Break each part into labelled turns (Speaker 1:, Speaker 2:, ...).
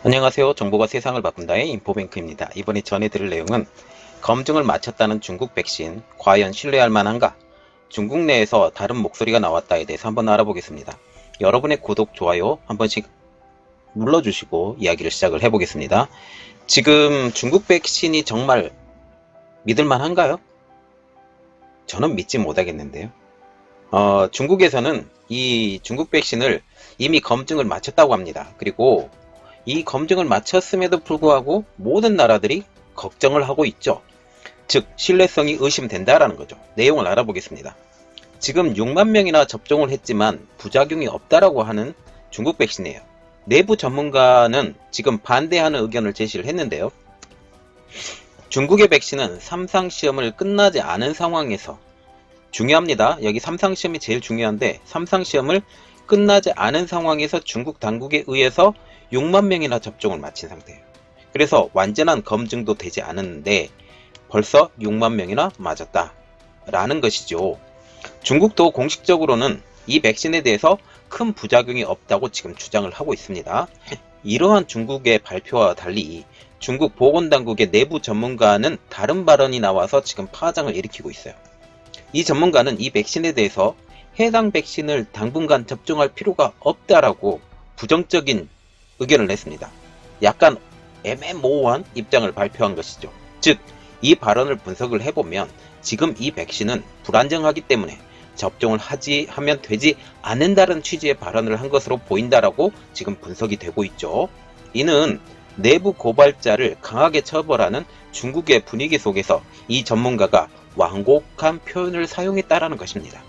Speaker 1: 안녕하세요. 정보가 세상을 바꾼다의 인포뱅크입니다. 이번에 전해드릴 내용은 검증을 마쳤다는 중국 백신 과연 신뢰할 만한가? 중국 내에서 다른 목소리가 나왔다에 대해서 한번 알아보겠습니다. 여러분의 구독, 좋아요 한 번씩 눌러주시고 이야기를 시작을 해보겠습니다. 지금 중국 백신이 정말 믿을 만한가요? 저는 믿지 못하겠는데요. 중국에서는 이 중국 백신을 이미 검증을 마쳤다고 합니다. 그리고 이 검증을 마쳤음에도 불구하고 모든 나라들이 걱정을 하고 있죠. 즉 신뢰성이 의심된다라는 거죠. 내용을 알아보겠습니다. 지금 6만 명이나 접종을 했지만 부작용이 없다라고 하는 중국 백신이에요. 내부 전문가는 지금 반대하는 의견을 제시를 했는데요. 중국의 백신은 3상 시험을 끝나지 않은 상황에서 중요합니다. 여기 3상 시험이 제일 중요한데 3상 시험을 끝나지 않은 상황에서 중국 당국에 의해서 6만 명이나 접종을 마친 상태예요. 그래서 완전한 검증도 되지 않았는데 벌써 6만 명이나 맞았다 라는 것이죠. 중국도 공식적으로는 이 백신에 대해서 큰 부작용이 없다고 지금 주장을 하고 있습니다. 이러한 중국의 발표와 달리 중국 보건당국의 내부 전문가는 다른 발언이 나와서 지금 파장을 일으키고 있어요. 이 전문가는 이 백신에 대해서 해당 백신을 당분간 접종할 필요가 없다라고 부정적인 의견을 냈습니다. 약간 애매모호한 입장을 발표한 것이죠. 즉, 이 발언을 분석을 해보면 지금 이 백신은 불안정하기 때문에 접종을 하면 되지 않는다는 취지의 발언을 한 것으로 보인다라고 지금 분석이 되고 있죠. 이는 내부 고발자를 강하게 처벌하는 중국의 분위기 속에서 이 전문가가 완곡한 표현을 사용했다라는 것입니다.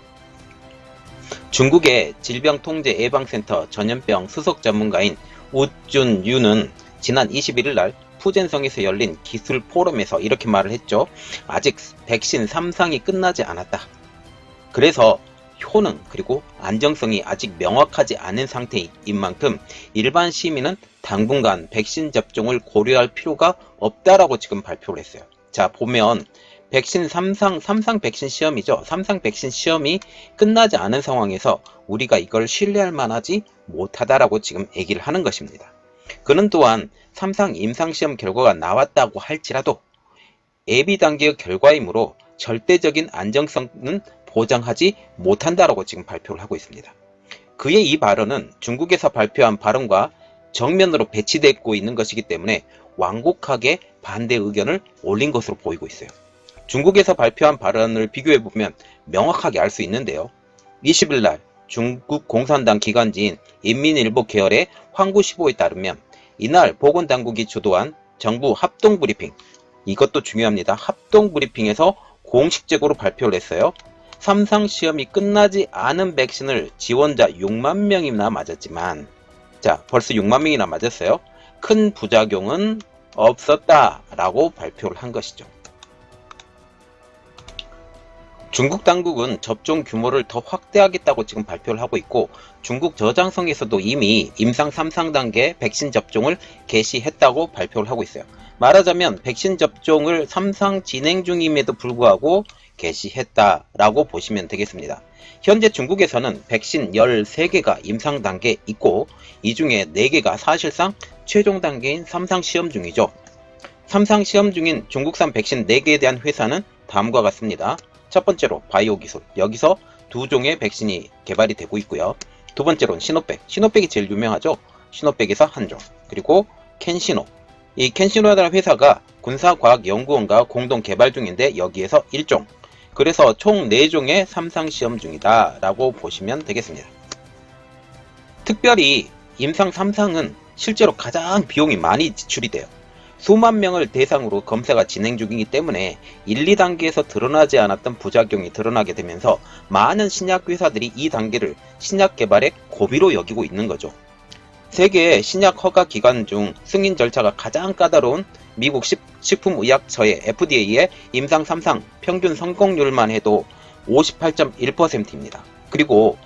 Speaker 1: 중국의 질병통제예방센터 전염병 수석 전문가인 우준유는 지난 21일 날 푸젠성에서 열린 기술 포럼에서 이렇게 말을 했죠. 아직 백신 3상이 끝나지 않았다. 그래서 효능 그리고 안정성이 아직 명확하지 않은 상태인 만큼 일반 시민은 당분간 백신 접종을 고려할 필요가 없다라고 지금 발표를 했어요. 자, 보면 백신 3상 백신 시험이죠. 3상 백신 시험이 끝나지 않은 상황에서 우리가 이걸 신뢰할 만하지 못하다라고 지금 얘기를 하는 것입니다. 그는 또한 3상 임상시험 결과가 나왔다고 할지라도 예비 단계의 결과이므로 절대적인 안정성은 보장하지 못한다라고 지금 발표를 하고 있습니다. 그의 이 발언은 중국에서 발표한 발언과 정면으로 배치되고 있는 것이기 때문에 완곡하게 반대 의견을 올린 것으로 보이고 있어요. 중국에서 발표한 발언을 비교해보면 명확하게 알 수 있는데요. 20일 날 중국 공산당 기관지인 인민일보 계열의 황구시보에 따르면 이날 보건당국이 주도한 정부 합동브리핑, 이것도 중요합니다. 합동브리핑에서 공식적으로 발표를 했어요. 3상 시험이 끝나지 않은 백신을 지원자 6만 명이나 맞았지만, 자, 벌써 6만 명이나 맞았어요. 큰 부작용은 없었다라고 발표를 한 것이죠. 중국 당국은 접종 규모를 더 확대하겠다고 지금 발표를 하고 있고, 중국 저장성에서도 이미 임상 3상 단계 백신 접종을 개시했다고 발표를 하고 있어요. 말하자면 백신 접종을 3상 진행 중임에도 불구하고 개시했다라고 보시면 되겠습니다. 현재 중국에서는 백신 13개가 임상 단계에 있고, 이 중에 4개가 사실상 최종 단계인 3상 시험 중이죠. 3상 시험 중인 중국산 백신 4개에 대한 회사는 다음과 같습니다. 첫 번째로 바이오 기술, 여기서 2종의 백신이 개발이 되고 있고요. 두 번째로는 시노백이 제일 유명하죠. 시노백에서 1종, 그리고 캔시노, 이 캔시노라는 회사가 군사과학연구원과 공동 개발 중인데 여기에서 1종, 그래서 총 4종의 3상 시험 중이다 라고 보시면 되겠습니다. 특별히 임상 3상은 실제로 가장 비용이 많이 지출이 돼요. 수만 명을 대상으로 검사가 진행 중이기 때문에 1, 2단계에서 드러나지 않았던 부작용이 드러나게 되면서 많은 신약 회사들이 이 단계를 신약 개발의 고비로 여기고 있는 거죠. 세계 신약 허가 기관 중 승인 절차가 가장 까다로운 미국 식품의약처의 FDA의 임상 3상 평균 성공률만 해도 58.1%입니다. 그리고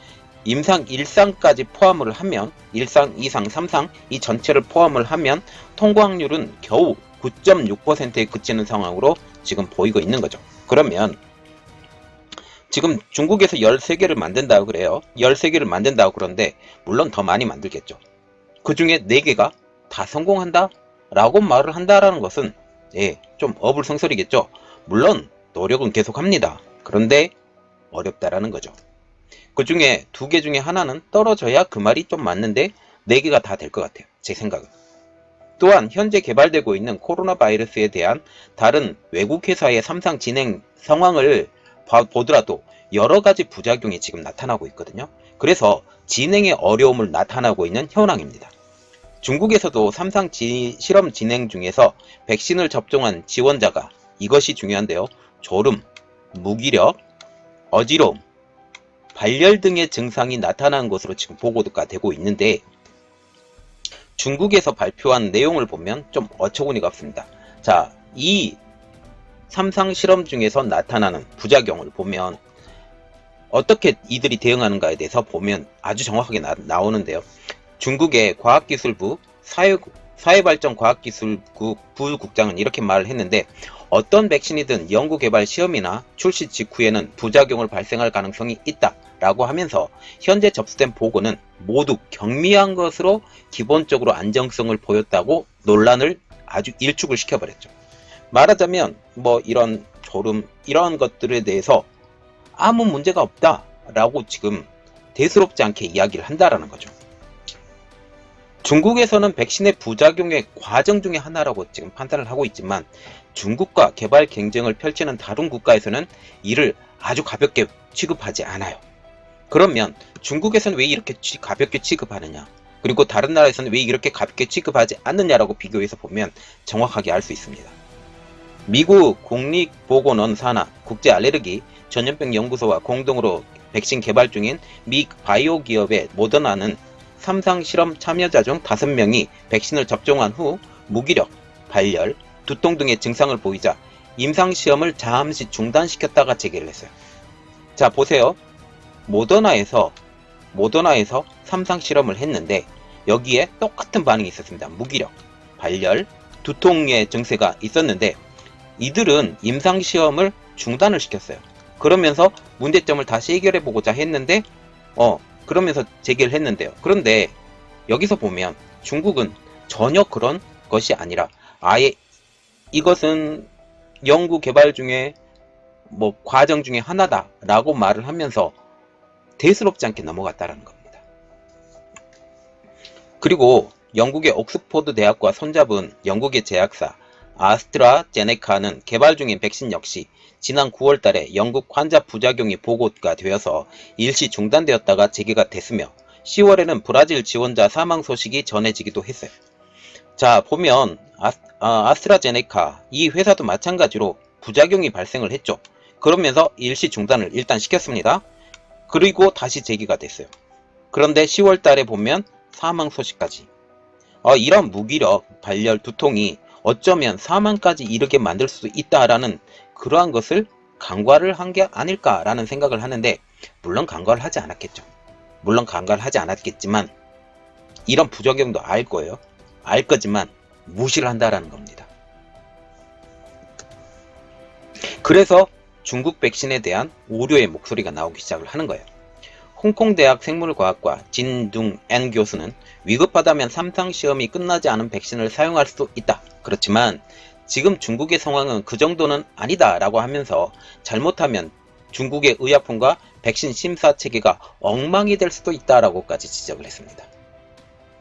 Speaker 1: 임상 1상까지 포함을 하면 1상, 2상, 3상 이 전체를 포함을 하면 통과확률은 겨우 9.6%에 그치는 상황으로 지금 보이고 있는 거죠. 그러면 지금 중국에서 13개를 만든다고 그래요. 13개를 만든다고 그러는데 물론 더 많이 만들겠죠. 그 중에 4개가 다 성공한다? 라고 말을 한다라는 것은 좀 어불성설이겠죠. 물론 노력은 계속합니다. 그런데 어렵다라는 거죠. 그 중에 2개 중에 하나는 떨어져야 그 말이 좀 맞는데 4개가 다 될 것 같아요. 제 생각은. 또한 현재 개발되고 있는 코로나 바이러스에 대한 다른 외국 회사의 3상 진행 상황을 보더라도 여러 가지 부작용이 지금 나타나고 있거든요. 그래서 진행에 어려움을 나타나고 있는 현황입니다. 중국에서도 3상 실험 진행 중에서 백신을 접종한 지원자가, 이것이 중요한데요, 졸음, 무기력, 어지러움, 발열 등의 증상이 나타난 것으로 지금 보고가 되고 있는데, 중국에서 발표한 내용을 보면 좀 어처구니가 없습니다. 자, 이 3상 실험 중에서 나타나는 부작용을 보면 어떻게 이들이 대응하는가에 대해서 보면 아주 정확하게 나오는데요. 중국의 과학기술부 사회발전과학기술국 부국장은 이렇게 말을 했는데, 어떤 백신이든 연구개발 시험이나 출시 직후에는 부작용을 발생할 가능성이 있다라고 하면서 현재 접수된 보고는 모두 경미한 것으로 기본적으로 안정성을 보였다고 논란을 아주 일축을 시켜버렸죠. 말하자면 이런 졸음, 이런 것들에 대해서 아무 문제가 없다라고 지금 대수롭지 않게 이야기를 한다라는 거죠. 중국에서는 백신의 부작용의 과정 중에 하나라고 지금 판단을 하고 있지만, 중국과 개발 경쟁을 펼치는 다른 국가에서는 이를 아주 가볍게 취급하지 않아요. 그러면 중국에서는 왜 이렇게 가볍게 취급하느냐, 그리고 다른 나라에서는 왜 이렇게 가볍게 취급하지 않느냐라고 비교해서 보면 정확하게 알 수 있습니다. 미국 국립보건원 산하 국제알레르기 전염병 연구소와 공동으로 백신 개발 중인 미 바이오 기업의 모더나는 3상 실험 참여자 중 5명이 백신을 접종한 후 무기력, 발열, 두통 등의 증상을 보이자 임상시험을 잠시 중단시켰다가 재개를 했어요. 자, 보세요. 모더나에서 3상 실험을 했는데 여기에 똑같은 반응이 있었습니다. 무기력, 발열, 두통의 증세가 있었는데 이들은 임상시험을 중단을 시켰어요. 그러면서 문제점을 다시 해결해보고자 했는데 그러면서 재개를 했는데요. 그런데 여기서 보면 중국은 전혀 그런 것이 아니라 아예 이것은 연구 개발 중에 과정 중에 하나다라고 말을 하면서 대수롭지 않게 넘어갔다라는 겁니다. 그리고 영국의 옥스포드 대학과 손잡은 영국의 제약사 아스트라제네카는 개발 중인 백신 역시 지난 9월 달에 영국 환자 부작용이 보고가 되어서 일시 중단되었다가 재개가 됐으며 10월에는 브라질 지원자 사망 소식이 전해지기도 했어요. 자, 보면 아스트라제네카 이 회사도 마찬가지로 부작용이 발생을 했죠. 그러면서 일시 중단을 일단 시켰습니다. 그리고 다시 재개가 됐어요. 그런데 10월 달에 보면 사망 소식까지. 이런 무기력, 발열, 두통이 어쩌면 사망까지 이르게 만들 수도 있다라는 그러한 것을 간과를 한 게 아닐까라는 생각을 하는데, 물론 간과를 하지 않았겠죠. 물론 간과를 하지 않았겠지만 이런 부작용도 알 거예요. 알 거지만 무시를 한다라는 겁니다. 그래서 중국 백신에 대한 우려의 목소리가 나오기 시작을 하는 거예요. 홍콩대학 생물과학과 진둥엔 교수는 위급하다면 3상 시험이 끝나지 않은 백신을 사용할 수도 있다. 그렇지만 지금 중국의 상황은 그 정도는 아니다 라고 하면서 잘못하면 중국의 의약품과 백신 심사 체계가 엉망이 될 수도 있다라고까지 지적을 했습니다.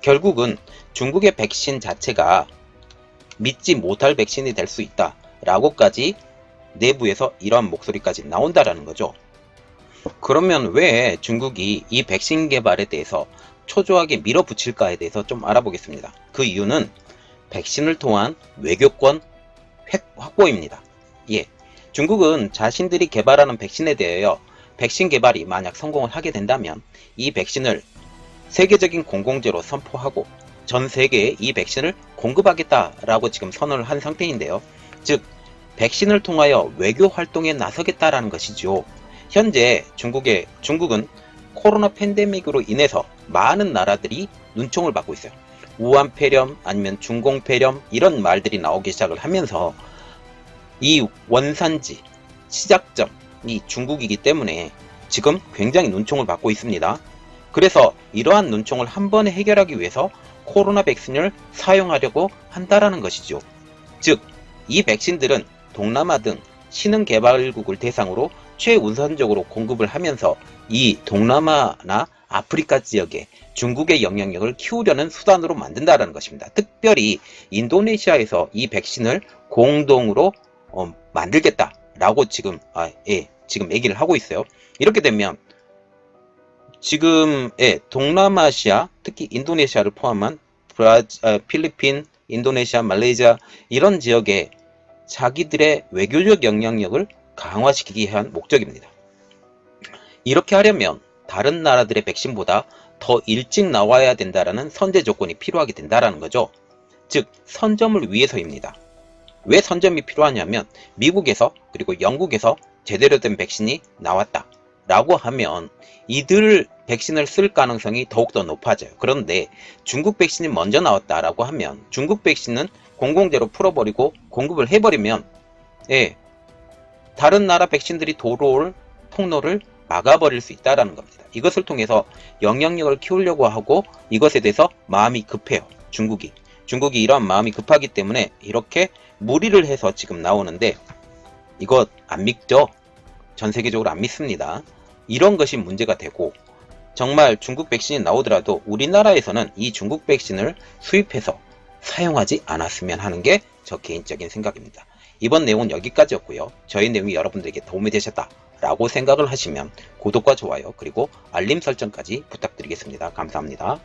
Speaker 1: 결국은 중국의 백신 자체가 믿지 못할 백신이 될 수 있다 라고까지 내부에서 이러한 목소리까지 나온다라는 거죠. 그러면 왜 중국이 이 백신 개발에 대해서 초조하게 밀어붙일까에 대해서 좀 알아보겠습니다. 그 이유는 백신을 통한 외교권 확보입니다. 중국은 자신들이 개발하는 백신에 대하여 백신 개발이 만약 성공을 하게 된다면 이 백신을 세계적인 공공재로 선포하고 전 세계에 이 백신을 공급하겠다라고 지금 선언을 한 상태인데요. 즉 백신을 통하여 외교 활동에 나서겠다라는 것이죠. 현재 중국은 코로나 팬데믹으로 인해서 많은 나라들이 눈총을 받고 있어요. 우한 폐렴 아니면 중공 폐렴 이런 말들이 나오기 시작을 하면서 이 원산지 시작점이 중국이기 때문에 지금 굉장히 눈총을 받고 있습니다. 그래서 이러한 눈총을 한 번에 해결하기 위해서 코로나 백신을 사용하려고 한다라는 것이죠. 즉, 이 백신들은 동남아 등 신흥개발국을 대상으로 최우선적으로 공급을 하면서 이 동남아나 아프리카 지역에 중국의 영향력을 키우려는 수단으로 만든다는 것입니다. 특별히 인도네시아에서 이 백신을 공동으로 만들겠다라고 지금 얘기를 하고 있어요. 이렇게 되면 지금 동남아시아, 특히 인도네시아를 포함한 필리핀, 인도네시아, 말레이시아 이런 지역에 자기들의 외교적 영향력을 강화시키기 위한 목적입니다. 이렇게 하려면 다른 나라들의 백신보다 더 일찍 나와야 된다라는 선제 조건이 필요하게 된다라는 거죠. 즉, 선점을 위해서입니다. 왜 선점이 필요하냐면 미국에서 그리고 영국에서 제대로 된 백신이 나왔다 라고 하면 이들 백신을 쓸 가능성이 더욱더 높아져요. 그런데 중국 백신이 먼저 나왔다라고 하면 중국 백신은 공공재로 풀어버리고 공급을 해버리면 다른 나라 백신들이 들어올 통로를 막아버릴 수 있다는 겁니다. 이것을 통해서 영향력을 키우려고 하고 이것에 대해서 마음이 급해요. 중국이 이러한 마음이 급하기 때문에 이렇게 무리를 해서 지금 나오는데 이거 안 믿죠? 전 세계적으로 안 믿습니다. 이런 것이 문제가 되고 정말 중국 백신이 나오더라도 우리나라에서는 이 중국 백신을 수입해서 사용하지 않았으면 하는 게 저 개인적인 생각입니다. 이번 내용은 여기까지였고요. 저희 내용이 여러분들에게 도움이 되셨다라고 생각을 하시면 구독과 좋아요 그리고 알림 설정까지 부탁드리겠습니다. 감사합니다.